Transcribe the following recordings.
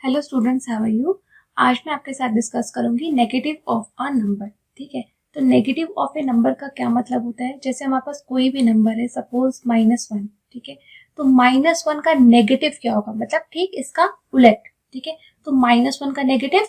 Hello students, how are you. आज मैं आपके साथ डिस्कस करूंगी नेगेटिव ऑफ अ नंबर। ठीक है, तो नेगेटिव ऑफ ए नंबर का क्या मतलब होता है। जैसे हमारे पास कोई भी नंबर है, सपोज -1। ठीक है, तो -1 का नेगेटिव क्या होगा, मतलब ठीक इसका उलट। ठीक है, तो -1 का नेगेटिव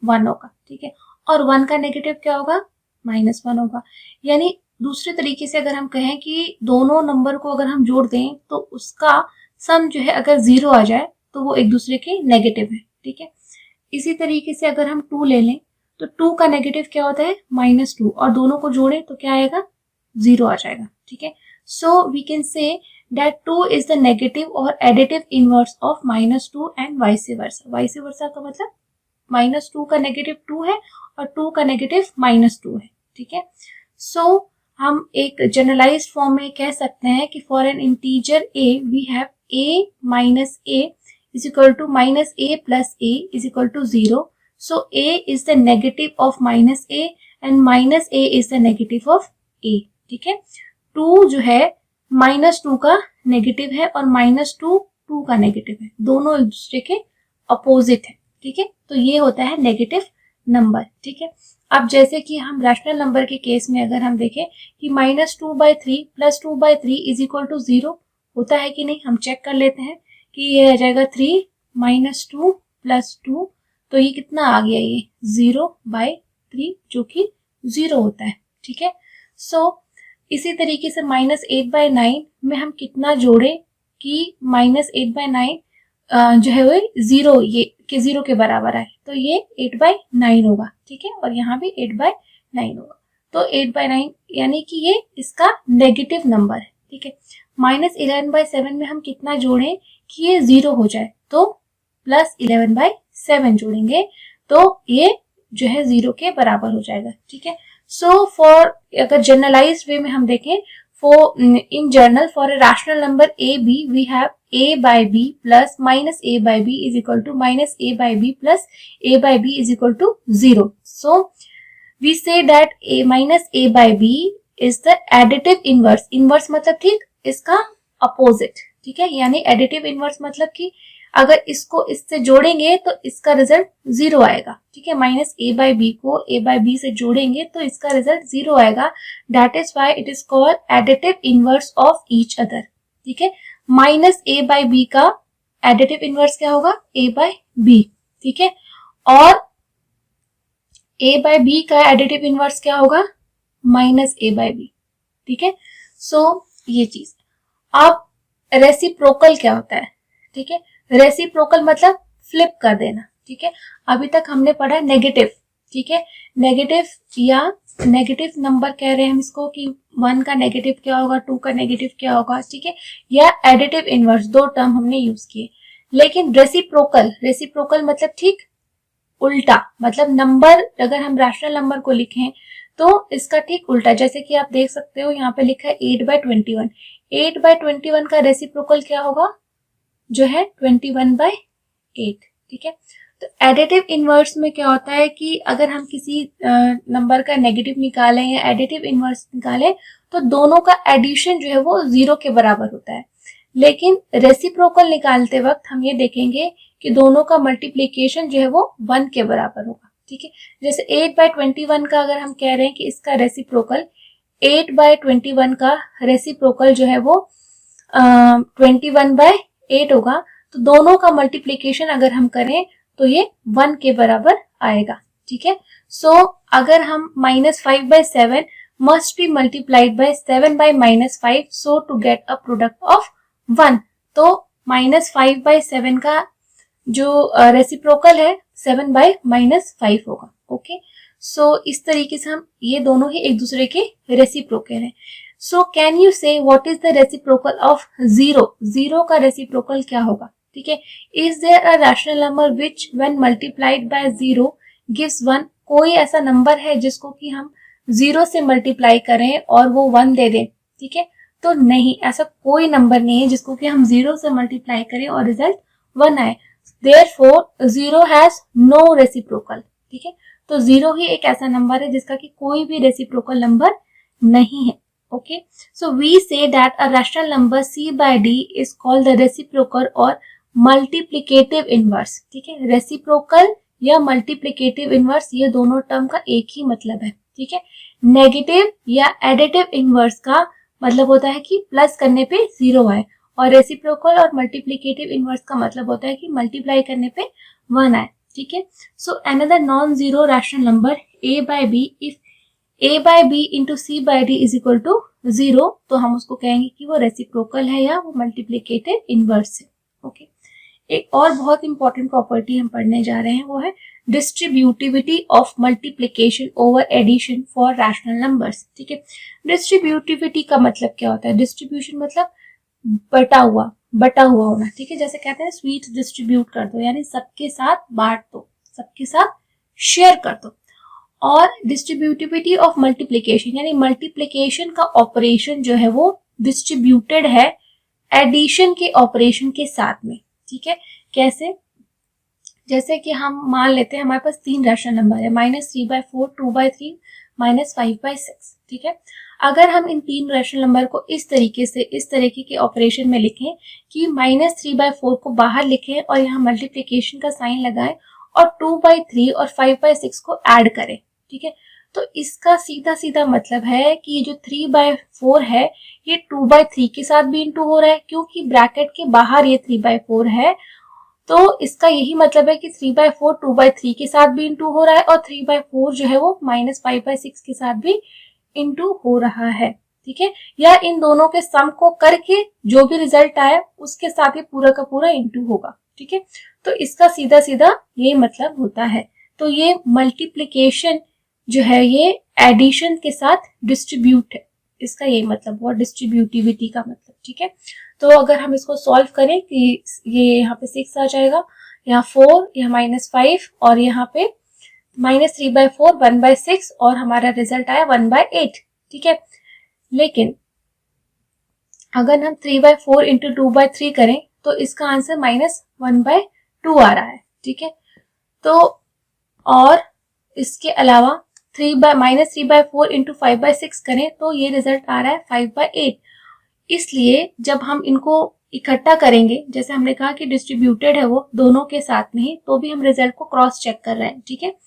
1 होगा। ठीक है, और 1 का नेगेटिव क्या होगा, -1 होगा। यानी दूसरे तरीके से अगर हम कहें कि दोनों नंबर को अगर हम जोड़ दें तो उसका सम जो है अगर 0 आ जाए तो वो एक दूसरे के नेगेटिव है। ठीक है, इसी तरीके से अगर हम 2 ले लें तो 2 का नेगेटिव क्या होता है, -2, और दोनों को जोड़ें तो क्या आएगा, 0 आ जाएगा। ठीक है, so we can say that 2 is the negative और additive inverse of -2 and vice versa. Vice versa का मतलब -2 का नेगेटिव 2 है और 2 का नेगेटिव -2 है। ठीक है, सो हम एक जनरलाइज्ड फॉर्म में कह सकते हैं कि for an integer a we have a minus a is equal to minus a plus a is equal to 0. So a is the negative of minus a and minus a is the negative of a. ठीक है, 2 जो है -2 का negative है और -2 2 का negative है, दोनों एक दूसरे के अपोजिट है। ठीक है, तो ये होता है नेगेटिव नंबर। ठीक है, अब जैसे कि हम रैशनल नंबर के केस में अगर हम देखें कि -2/3 + 2/3 इज इक्वल टू 0 होता है कि नहीं, हम चेक कर लेते हैं कि ये आ जाएगा 3 - 2 + 2, तो ये कितना आ गया, ये 0/3 जो कि 0 होता है। ठीक है, सो इसी तरीके से -8/9 में हम कितना जोड़े कि -8/9 जो है वो 0 ये कि 0 के बराबर आए, तो ये 8/9 होगा। ठीक है, और यहाँ भी 8/9 होगा, तो 8/9 यानी कि ये इसका नेगेटिव नंबर है। ठीक है, -11/7 में हम कितना जोड़ें कि ये 0 हो जाए, तो +11/7 जोड़ेंगे तो ये जो है 0 के बराबर हो जाएगा। ठीक है, सो फॉर अगर जनरलाइज वे में हम देखें, for in general for a rational number a b we have a/b plus -a/b is equal to -a/b plus a/b is equal to 0. So we say that a minus a/b is the additive inverse. inverse मतलब ठीक इसका opposite. ठीक है, यानी additive inverse मतलब कि अगर इसको इससे जोड़ेंगे तो इसका रिजल्ट 0 आएगा। ठीक है, -a/b को a/b से जोड़ेंगे तो इसका रिजल्ट 0 आएगा। That is why it is called additive inverse of each other. ठीक है, -a/b का एडिटिव इनवर्स क्या होगा, a/b। ठीक है, और a/b का एडिटिव इनवर्स क्या होगा, -a/b। ठीक है, सो ये चीज। अब रेसिप्रोकल क्या होता है। ठीक है, रेसिप्रोकल मतलब फ्लिप कर देना। ठीक है, अभी तक हमने पढ़ा नेगेटिव। ठीक है, नेगेटिव या नेगेटिव नंबर कह रहे हैं हम इसको कि 1 का नेगेटिव क्या होगा, 2 का नेगेटिव क्या होगा। ठीक है, या एडिटिव इनवर्स, दो टर्म हमने यूज किए। लेकिन रेसिप्रोकल, रेसिप्रोकल मतलब ठीक उल्टा, मतलब नंबर अगर हम रैशनल नंबर को लिखें तो इसका ठीक उल्टा। जैसे कि आप देख सकते हो यहाँ पे लिखा है 8/21। 8/21 का रेसिप्रोकल क्या होगा, जो है 21/8। ठीक है, तो एडिटिव इनवर्स में क्या होता है कि अगर हम किसी नंबर का नेगेटिव निकालें या एडिटिव इनवर्स निकालें तो दोनों का एडिशन जो है वो 0 के बराबर होता है। लेकिन रेसिप्रोकल निकालते वक्त हम ये देखेंगे कि दोनों का मल्टीप्लीकेशन जो है वो 1 के बराबर होगा। ठीक है, जैसे 8/21 का अगर हम कह रहे हैं कि इसका रेसिप्रोकल 8/21 का रेसिप्रोकल जो है वो 21/8 होगा, तो दोनों का मल्टीप्लीकेशन अगर हम करें तो ये 1 के बराबर आएगा। ठीक है, सो अगर हम -5/7 must be multiplied by 7/-5 so to get a product of 1, तो -5/7 का जो रेसिप्रोकल है 7/-5 होगा। ओके, सो इस तरीके से हम ये दोनों ही एक दूसरे के रेसिप्रोकल हैं। So can you say what is the reciprocal of 0? 0 का रेसिप्रोकल क्या होगा। ठीक है, is there a rational number which when multiplied by 0 gives 1? कोई ऐसा नंबर है जिसको कि हम 0 से मल्टीप्लाई करें और वो 1 दे दें। ठीक है, तो नहीं, ऐसा कोई नंबर नहीं है जिसको कि हम 0 से मल्टीप्लाई करें और रिजल्ट 1 आए। Therefore 0 has no reciprocal. ठीक है, तो 0 ही एक ऐसा नंबर है जिसका कि कोई भी रेसिप्रोकल नंबर नहीं है। Okay, so we say that a rational number c/d is called the reciprocal or multiplicative inverse, ठीक है। रेसिप्रोकल या मल्टीप्लिकेटिव इनवर्स ये दोनों टर्म का एक ही मतलब है, ठीक है। नेगेटिव या एडिटिव इनवर्स का मतलब होता है कि प्लस करने पे 0 आए, और रेसिप्रोकल और मल्टीप्लिकेटिव इनवर्स का मतलब होता है कि मल्टीप्लाई करने पे 1 आए, ठीक है। So another non zero rational number a by b, if a by b into c by d is equal to 0, तो हम उसको कहेंगे कि वो रेसिप्रोकल है या वो मल्टीप्लिकेटिव इनवर्स है, ओके। एक और बहुत इंपॉर्टेंट प्रॉपर्टी हम पढ़ने जा रहे हैं, वो है distributivity of multiplication over addition for rational numbers, ठीक है। डिस्ट्रीब्यूटिविटी का मतलब क्या होता है? डिस्ट्रीब्यूशन मतलब बटा हुआ होना, ठीक है। जैसे कहते हैं स्वीट डिस्ट्रीब्यूट कर दो, यानी सबके साथ बांट दो, सबके साथ शेयर कर दो। और डिस्ट्रीब्यूटिविटी ऑफ मल्टीप्लिकेशन यानी मल्टीप्लिकेशन का ऑपरेशन जो है वो डिस्ट्रीब्यूटेड है एडिशन के ऑपरेशन के साथ में, ठीक है। कैसे? जैसे कि हम मान लेते हैं हमारे पास 3 रैशनल नंबर है, -3/4, 2/3, -5/6, ठीक है। अगर हम इन 3 रैशनल नंबर को इस तरीके के ऑपरेशन में लिखें कि -3/4 को बाहर लिखें और यहाँ मल्टीप्लिकेशन का साइन लगाएं और 2/3 और 5/6 को ऐड करें, ठीक है। तो इसका सीधा सीधा मतलब है कि ये जो 3/4 है ये 2/3 के साथ भी इंटू हो रहा है, क्योंकि ब्रैकेट के बाहर ये 3/4 है, तो इसका यही मतलब है कि 3/4 2/3 के साथ भी इंटू हो रहा है और 3/4 जो है वो -5/6 के साथ भी इंटू हो रहा है, ठीक है। या इन दोनों के सम को करके जो भी रिजल्ट आए उसके साथ ही पूरा का पूरा इंटू होगा, ठीक है। तो इसका सीधा सीधा ये मतलब होता है। तो ये मल्टीप्लिकेशन जो है ये एडिशन के साथ डिस्ट्रीब्यूट है, इसका यही मतलब हुआ डिस्ट्रीब्यूटिविटी का मतलब, ठीक है। तो अगर हम इसको सॉल्व करें कि ये यहाँ पे 6 आ जाएगा, यहाँ 4, यहाँ -5 और यहाँ पे -3/4, 1/6 और हमारा रिजल्ट आया 1/8, ठीक है। लेकिन अगर हम 3/4 इंटू 2/3 करें तो इसका आंसर -1/2 आ रहा है, ठीक है। तो और इसके अलावा -3/4 इंटू 5/6 करें तो ये रिजल्ट आ रहा है 5/8। इसलिए जब हम इनको इकट्ठा करेंगे, जैसे हमने कहा कि डिस्ट्रीब्यूटेड है वो दोनों के साथ में ही, तो भी हम रिजल्ट को क्रॉस चेक कर रहे हैं, ठीक है।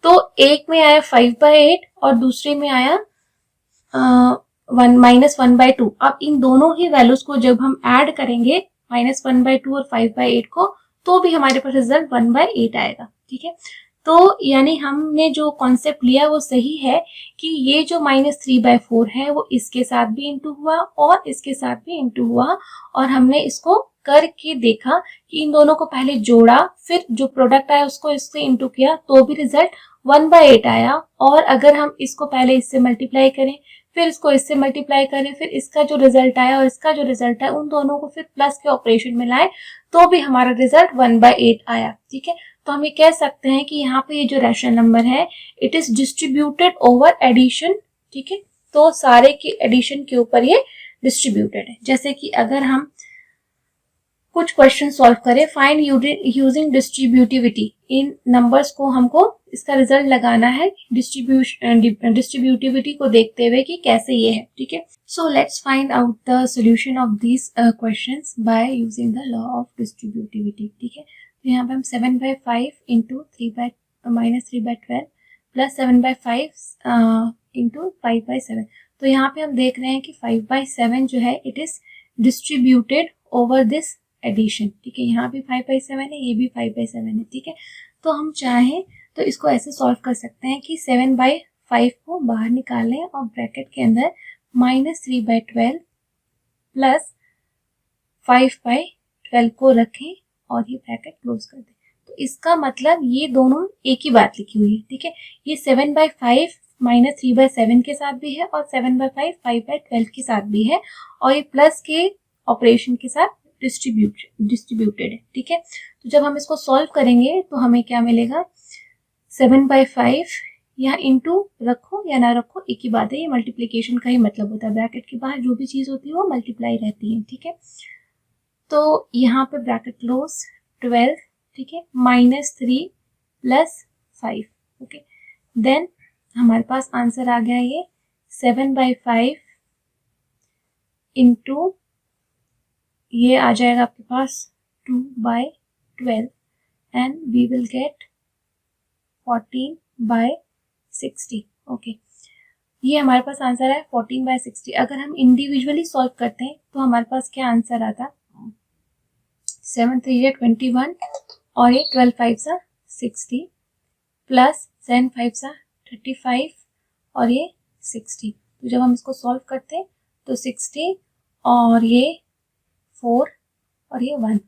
तो एक में आया 5/8 और दूसरे में आया -1/2। अब इन दोनों ही वैल्यूज को जब हम ऐड करेंगे -1/2 और 5/8 को, तो भी हमारे पास रिजल्ट 1/8 आएगा, ठीक है। तो यानी हमने जो कॉन्सेप्ट लिया वो सही है कि ये जो -3/4 है वो इसके साथ भी इंटू हुआ और इसके साथ भी इंटू हुआ, और हमने इसको करके देखा कि इन दोनों को पहले जोड़ा, फिर जो प्रोडक्ट आया उसको इससे इंटू किया, तो भी रिजल्ट 1/8 आया। और अगर हम इसको पहले इससे मल्टीप्लाई करें, फिर इसको इससे मल्टीप्लाई करें, फिर इसका जो रिजल्ट आया और इसका जो रिजल्ट आया उन दोनों को फिर प्लस के ऑपरेशन में लाए, तो भी हमारा रिजल्ट 1/8 आया, ठीक है। तो हम ये कह सकते हैं कि यहाँ पे ये जो रैशनल नंबर है it is distributed over addition, ठीक है। तो सारे के एडिशन के ऊपर ये डिस्ट्रीब्यूटेड है। जैसे कि अगर हम कुछ क्वेश्चन सॉल्व करें, फाइंड यूजिंग डिस्ट्रीब्यूटिविटी, इन नंबर्स को हमको इसका रिजल्ट लगाना है डिस्ट्रीब्यूटिविटी को देखते हुए कि कैसे ये है, ठीक है। So let's find out the solution of these questions by using the law of distributivity, ठीक है। तो यहाँ पे हम 7/5 इंटू -3/12 प्लस 7/5 इंटू 5/7, तो यहाँ पे हम देख रहे हैं कि 5/7 जो है it is distributed over this addition, ठीक है। यहाँ भी 5/7 है, ये भी 5/7 है, ठीक है। तो हम चाहें तो इसको ऐसे सॉल्व कर सकते हैं कि 7/5 को बाहर निकाल लें और ब्रैकेट के अंदर -3/12 प्लस 5/12 को रखें और ये ब्रैकेट क्लोज कर दें। तो इसका मतलब ये दोनों एक ही बात लिखी हुई है, ठीक है। ये 7/5 -3/7 के साथ भी है और 7/5 5/12 के साथ भी है, और ये प्लस के ऑपरेशन के साथ डिस्ट्रीब्यूटेड है, ठीक है। तो जब हम इसको सॉल्व करेंगे तो हमें क्या मिलेगा, 7/5 यहाँ इंटू रखो या ना रखो एक ही बात है, ये मल्टीप्लीकेशन का ही मतलब होता है। ब्रैकेट के बाहर जो भी चीज होती है वो मल्टीप्लाई रहती है, ठीक है। तो यहाँ पे ब्रैकेट क्लोज 12, ठीक है, -3 प्लस 5, ओके। देन हमारे पास आंसर आ गया ये 7/5 इंटू ये आ जाएगा आपके पास 2/12 and we will get 14/60. Okay, ये हमारे पास आंसर है 14/60. अगर हम इंडिविजुअली सॉल्व करते हैं तो हमारे पास क्या आंसर आता, 7 3 जा 21 और ये 12 5 जा 60 प्लस 7 5 जा 35 और ये 60. तो जब हम इसको सॉल्व करते हैं तो 60 और ये 4 और ये 1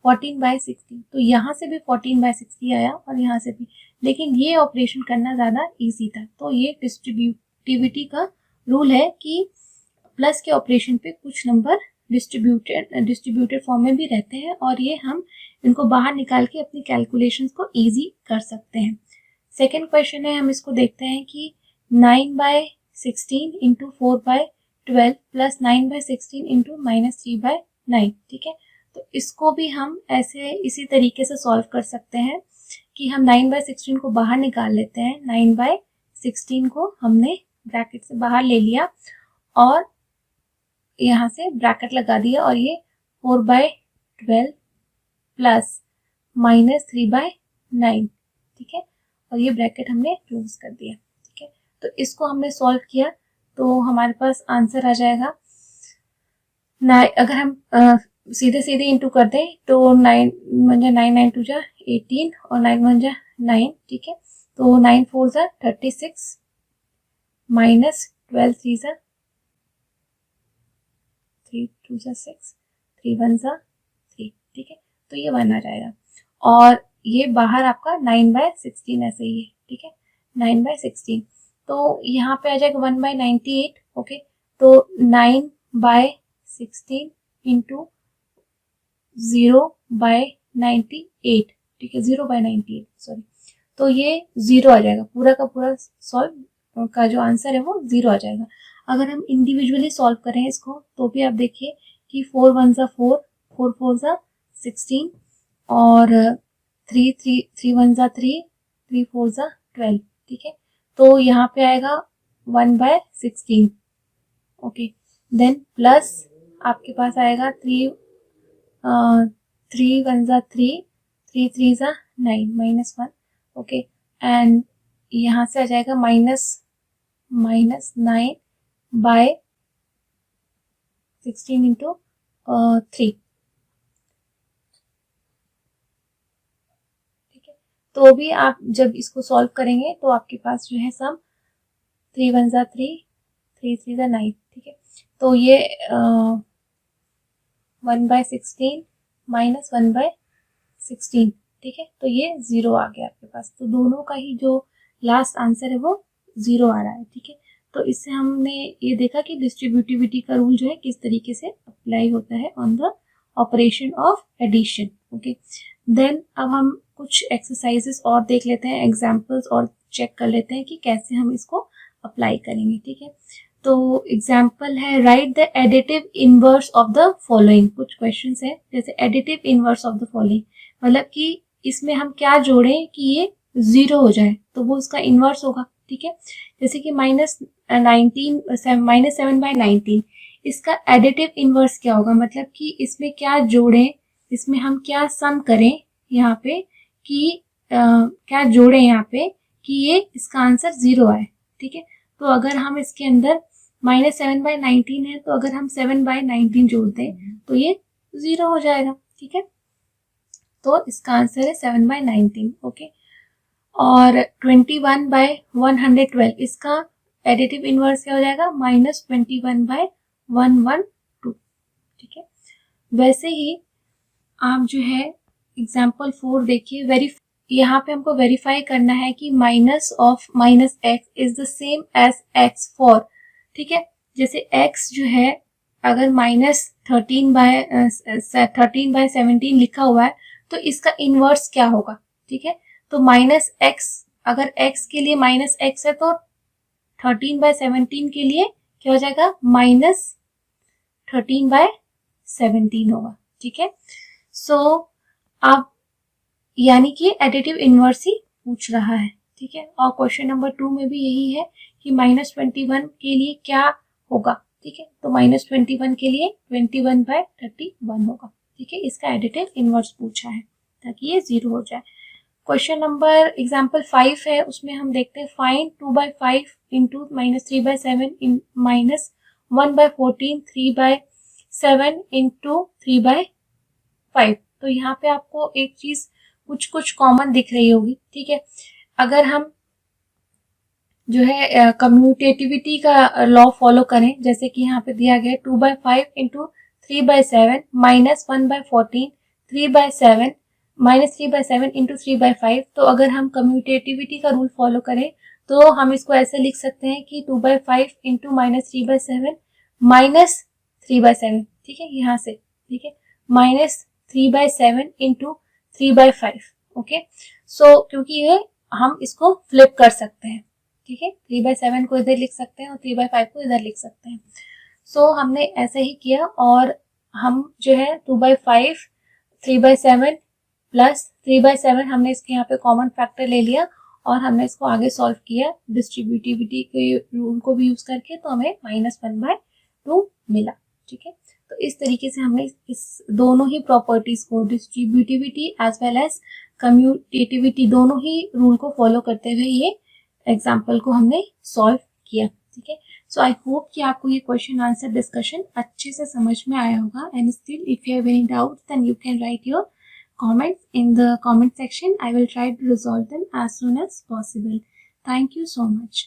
14/60. तो यहाँ से भी 14/60 आया और यहाँ से भी, लेकिन ये ऑपरेशन करना ज़्यादा इजी था. तो ये डिस्ट्रीब्यूटिविटी का रूल है कि प्लस के ऑपरेशन पे कुछ नंबर डिस्ट्रीब्यूटेड फॉर्म में भी रहते हैं और ये हम इनको बाहर निकाल के अपनी कैलकुलेशंस को इजी कर सकते हैं. सेकेंड क्वेश्चन है, हम इसको देखते हैं कि 9/16 इंटू 4/12 प्लस 9/16 इंटू -3/9. ठीक है, तो इसको भी हम ऐसे इसी तरीके से सॉल्व कर सकते हैं कि हम 9/16 को बाहर निकाल लेते हैं. 9/16 को हमने ब्रैकेट से बाहर ले लिया और यहाँ से ब्रैकेट लगा दिया और ये 4/12 प्लस -3/9. ठीक है, और ये ब्रैकेट हमने क्लोज कर दिया. ठीक है, तो इसको हमने सॉल्व किया तो हमारे पास आंसर आ जाएगा. अगर हम सीधे सीधे इंटू कर दें तो 9 9 2 जा 18 और 9 1 जा 9. ठीक है, तो 9 4 जा 36 माइनस 12 3 जा 3 2 जा 6 3 1 जा 3. ठीक है, तो ये 1 आ जाएगा और ये बाहर आपका 9/16 ऐसे ही है. ठीक है, 9/16 तो यहाँ पे आ जाएगा 1/98. ओके, तो 9/16 इंटू 0/98. ठीक है, 0/98 सॉरी, तो ये 0 आ जाएगा. पूरा का पूरा सॉल्व का जो आंसर है वो 0 आ जाएगा. अगर हम इंडिविजुअली सॉल्व करें इसको तो भी आप देखिए कि 4 1 जा 4 4 4 जा 16 और 3 1 जा 3 3 4 जा 12. ठीक है, तो यहाँ पे आएगा 1/16. ओके, देन प्लस आपके पास आएगा 3 1 जा 3 3 3 जा 9 -1. ओके, एंड यहाँ से आ जाएगा -9/16 इंटू 3. ठीक है, तो भी आप जब इसको सॉल्व करेंगे तो आपके पास जो है सम 3 1 जा 3 3 3 जा 9. ठीक है, तो ये 1/16 माइनस 1/16. ठीक है, तो ये 0 आ गया आपके पास. तो दोनों का ही जो लास्ट आंसर है वो 0 आ रहा है. ठीक है, तो इससे हमने ये देखा कि डिस्ट्रीब्यूटिविटी का रूल जो है किस तरीके से अप्लाई होता है on the operation of addition. Okay, then अब हम कुछ एक्सरसाइजेस और देख लेते हैं, एग्जाम्पल्स और चेक कर लेते हैं कि कैसे हम इसको अप्लाई करेंगे. ठीक है, तो एग्जाम्पल है, right the additive inverse of the following. कुछ क्वेश्चंस है जैसे additive inverse of the following, मतलब कि इसमें हम क्या जोड़ें कि ये 0 हो जाए, तो वो उसका इनवर्स होगा. ठीक है, जैसे कि -7/19, इसका एडिटिव इनवर्स क्या होगा, मतलब कि इसमें क्या जोड़ें, इसमें हम क्या सम करें यहाँ पे कि क्या जोड़ें यहाँ पे कि ये इसका आंसर 0 आए. ठीक है, तो अगर हम इसके अंदर -7/19 है तो अगर हम 7/19 जोड़ दें तो ये 0 हो जाएगा. ठीक है, तो इसका आंसर है 7/19. ओके, और 21/112 इसका एडिटिव इनवर्स क्या हो जाएगा, -21/112. ठीक है, वैसे ही आप जो है एग्जाम्पल 4 देखिए, यहाँ पे हमको वेरीफाई करना है कि minus of -x is the same as x for. ठीक है, जैसे x जो है अगर -13/17 लिखा हुआ है तो इसका इनवर्स क्या होगा. ठीक है, तो -x, अगर x के लिए -x है तो 13/17 के लिए क्या हो जाएगा, -13/17 होगा. ठीक है, सो अब यानी कि एडिटिव इनवर्स ही पूछ रहा है. ठीक है, और क्वेश्चन नंबर 2 में भी यही है कि -21 के लिए क्या होगा. ठीक है, तो -21 के लिए 21/31 होगा. ठीक है, इसका एडिटिव इनवर्स पूछा है ताकि ये 0 हो जाए। क्वेश्चन नंबर एग्जाम्पल 5 है, उसमें हम देखते हैं फाइंड 2/5 इंटू -3/7 इन -1/14 3/7 इंटू 3/5। तो यहाँ पे आपको एक चीज कुछ कॉमन दिख रही होगी, ठीक है। अगर हम जो है कम्यूटेटिविटी का लॉ फॉलो करें, जैसे कि यहाँ पे दिया गया 2/5 इंटू 3/7 -1/14 3/7 -3/7 इंटू 3/5। तो अगर हम कम्यूटेटिविटी का रूल फॉलो करें तो हम इसको ऐसे लिख सकते हैं कि 2/5 इंटू -3/7 -3/7, ठीक है, यहाँ से, ठीक है, -3/7 इंटू 3/5। ओके, सो क्योंकि ये हम इसको फ्लिप कर सकते हैं, ठीक है, 3/7 को इधर लिख सकते हैं और 3/5 को इधर लिख सकते हैं। सो हमने ऐसे ही किया और हम जो है 2/5 3/7 प्लस 3/7 हमने इसके यहाँ पे कॉमन फैक्टर ले लिया और हमने इसको आगे सॉल्व किया डिस्ट्रीब्यूटिविटी के रूल को भी यूज करके, तो हमें -1/2 मिला, ठीक है। तो इस तरीके से हमने इस दोनों ही प्रॉपर्टीज को, distributivity as well as commutativity, दोनों ही रूल को फॉलो करते हुए ये एग्जाम्पल को हमने सॉल्व किया, ठीक है। सो आई होप कि आपको ये क्वेश्चन आंसर डिस्कशन अच्छे से समझ में आया होगा। And still if you have any doubts then you can write your comments in the comment section. I will try to resolve them as soon as possible. Thank you so much.